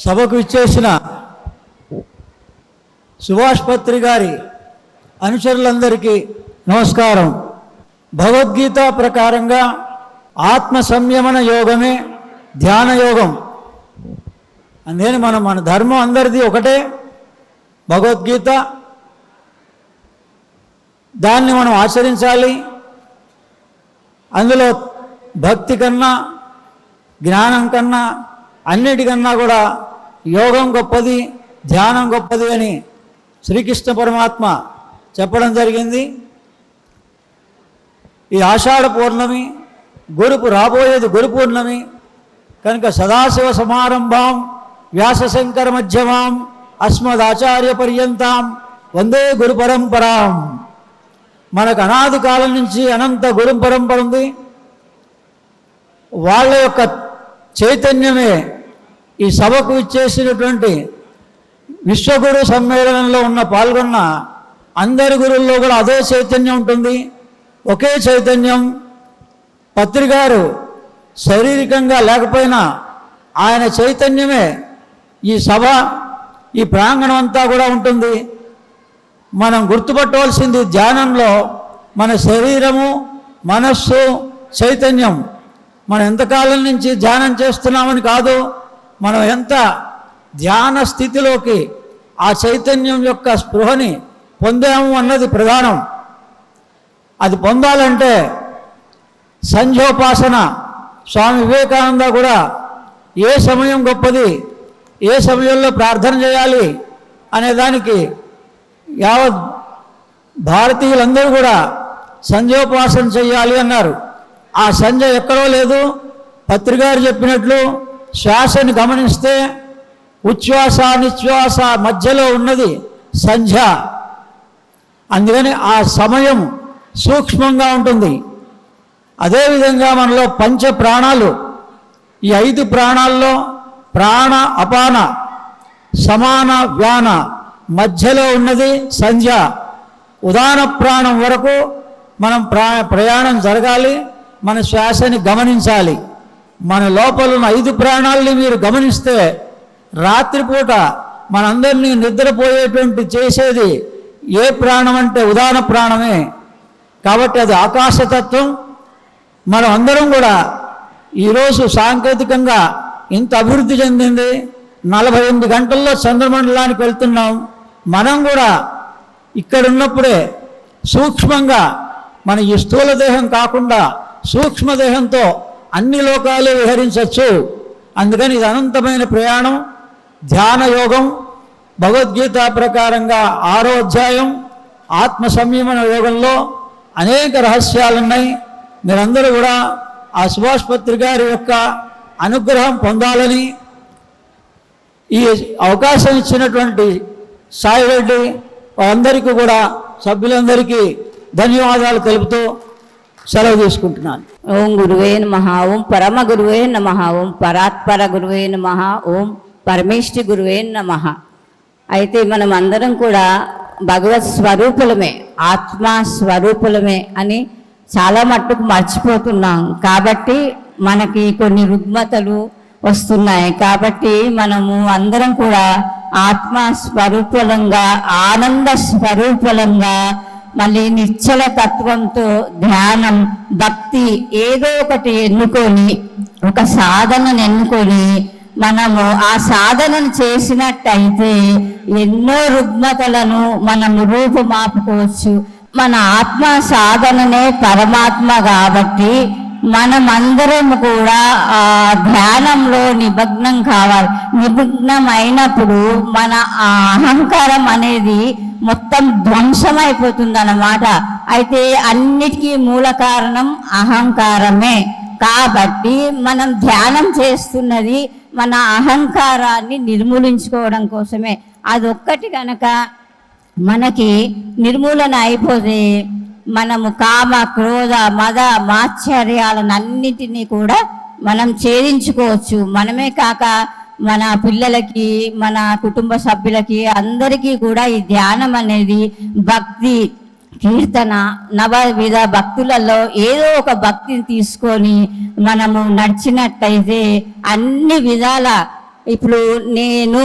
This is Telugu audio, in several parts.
సభకు ఇచ్చేసిన సుభాష్ పత్రి గారి అనుచరులందరికీ నమస్కారం. భగవద్గీత ప్రకారంగా ఆత్మ సంయమన యోగమే ధ్యాన యోగం. అందుకని మన ధర్మం అందరిది ఒకటే, భగవద్గీత. దాన్ని మనం ఆచరించాలి. అందులో భక్తి కన్నా, జ్ఞానం కన్నా, అన్నిటికన్నా కూడా యోగం గొప్పది, ధ్యానం గొప్పది అని శ్రీకృష్ణ పరమాత్మ చెప్పడం జరిగింది. ఈ ఆషాఢ పౌర్ణమి రాబోయేది గురు పూర్ణమి కనుక సదాశివ సమారంభాం వ్యాసశంకర మధ్యమాం అస్మదాచార్య పర్యంతాం వందే గురు పరంపరాం. మనకు అనాది కాలం నుంచి అనంత గురు పరంపర ఉంది. వాళ్ళ యొక్క చైతన్యమే ఈ సభకు ఇచ్చేసినటువంటి విశ్వగురు సమ్మేళనంలో పాల్గొన్న అందరి గురుల్లో కూడా అదే చైతన్యం ఉంటుంది, ఒకే చైతన్యం. పత్రి గారు శారీరకంగా లేకపోయినా ఆయన చైతన్యమే ఈ సభ, ఈ ప్రాంగణం అంతా కూడా ఉంటుంది. మనం గుర్తుపట్టవలసింది ధ్యానంలో మన శరీరము, మనస్సు, చైతన్యం. మనం ఎంతకాలం నుంచి ధ్యానం చేస్తున్నామని కాదు, మనం ఎంత ధ్యాన స్థితిలోకి ఆ చైతన్యం యొక్క స్పృహని పొందాము అన్నది ప్రధానం. అది పొందాలంటే సంధ్యోపాసన. స్వామి వివేకానంద కూడా ఏ సమయం గొప్పది, ఏ సమయంలో ప్రార్థన చేయాలి అనేదానికి యావత్ భారతీయులందరూ కూడా సంధ్యోపాసన చేయాలి అన్నారు. ఆ సంధ్య ఎక్కడో లేదు. పత్రికారు చెప్పినట్లు శ్వాసని గమనిస్తే ఉచ్ఛ్వాస నిశ్వాస మధ్యలో ఉన్నది సంధ్య. అందుకని ఆ సమయం సూక్ష్మంగా ఉంటుంది. అదేవిధంగా మనలో పంచ ప్రాణాలు, ఈ 5 ప్రాణాల్లో ప్రాణ అపాన సమాన వ్యాన మధ్యలో ఉన్నది సంధ్య. ఉదాన ప్రాణం వరకు మనం ప్రయాణం జరగాలి, మన శ్వాసని గమనించాలి. మన లోపల ఉన్న 5 ప్రాణాలని మీరు గమనిస్తే రాత్రిపూట మనందరినీ నిద్రపోయేటువంటి చేసేది ఏ ప్రాణం అంటే ఉదాన ప్రాణమే. కాబట్టి అది ఆకాశతత్వం. మనం అందరం కూడా ఈరోజు సాంకేతికంగా ఇంత అభివృద్ధి చెందింది. 48 గంటల్లో చంద్రమండలానికి వెళ్తున్నాం. మనం కూడా ఇక్కడ ఉన్నప్పుడే సూక్ష్మంగా మన ఈ స్థూల దేహం కాకుండా సూక్ష్మదేహంతో అన్ని లోకాలు విహరించవచ్చు. అందుకని ఇది అనంతమైన ప్రయాణం. ధ్యాన యోగం భగవద్గీత ప్రకారంగా 6వ అధ్యాయం ఆత్మ సంయమన యోగంలో అనేక రహస్యాలున్నాయి. మీరందరూ కూడా ఆ సుభాష్ పత్రి గారి యొక్క అనుగ్రహం పొందాలని ఈ అవకాశం ఇచ్చినటువంటి సాయిరెడ్డి అందరికీ కూడా సభ్యులందరికీ ధన్యవాదాలు తెలుపుతూ సెలవు తీసుకుంటున్నాను. ఓం గురువే నమః, ఓం పరమ గురువే నమః, ఓం పరాత్పర గురువే నమః, ఓం పరమేష్ఠి గురువే నమః. అయితే మనం అందరం కూడా భగవత్ స్వరూపులమే, ఆత్మ స్వరూపులమే అని చాలా మట్టుకు మర్చిపోతున్నాం. కాబట్టి మనకి కొన్ని రుగ్మతలు వస్తున్నాయి. కాబట్టి మనము అందరం కూడా ఆత్మ స్వరూపులంగా, ఆనంద స్వరూపులంగా, మళ్ళీ నిశ్చల తత్వంతో ధ్యానం, భక్తి ఏదో ఒకటి ఎన్నుకొని, ఒక సాధనను ఎన్నుకొని మనము ఆ సాధనను చేసినట్టయితే ఎన్నో రుగ్మతలను మనము రూపుమాపుకోవచ్చు. మన ఆత్మ సాధననే పరమాత్మ కాబట్టి మనమందరం కూడా ఆ ధ్యానంలో నిమగ్నం కావాలి. నిమగ్నం అయినప్పుడు మన ఆ అహంకారం అనేది మొత్తం ధ్వంసమైపోతుంది అన్నమాట. అయితే అన్నిటికీ మూల కారణం అహంకారమే. కాబట్టి మనం ధ్యానం చేస్తున్నది మన అహంకారాన్ని నిర్మూలించుకోవడం కోసమే. అదొక్కటి కనుక మనకి నిర్మూలన అయిపోతే మనము కామ క్రోధ మద మాత్సర్యాలన్నిటినీ కూడా మనం ఛేదించుకోవచ్చు. మనమే కాక మన పిల్లలకి, మన కుటుంబ సభ్యులకి, అందరికీ కూడా ఈ ధ్యానం అనేది భక్తి, కీర్తన, నవవిధ భక్తులలో ఏదో ఒక భక్తిని తీసుకొని మనము నడిచినట్టయితే అన్ని విధాల, ఇప్పుడు నేను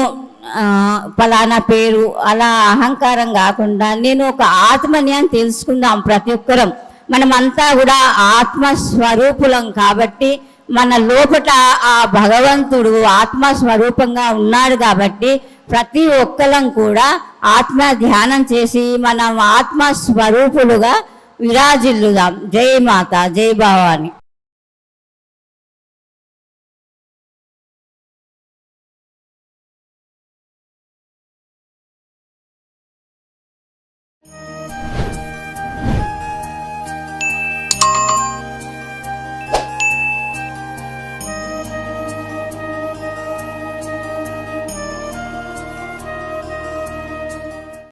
ఫలానా పేరు అలా అహంకారం కాకుండా నేను ఒక ఆత్మని అని తెలుసుకుందాం. ప్రతి ఒక్కరం మనమంతా కూడా ఆత్మస్వరూపులం కాబట్టి మన లోపల ఆ భగవంతుడు ఆత్మస్వరూపంగా ఉన్నాడు కాబట్టి ప్రతి ఒక్కరం కూడా ఆత్మ ధ్యానం చేసి మనం ఆత్మస్వరూపులుగా విరాజిల్లుదాం. జై మాత, జై భవాని.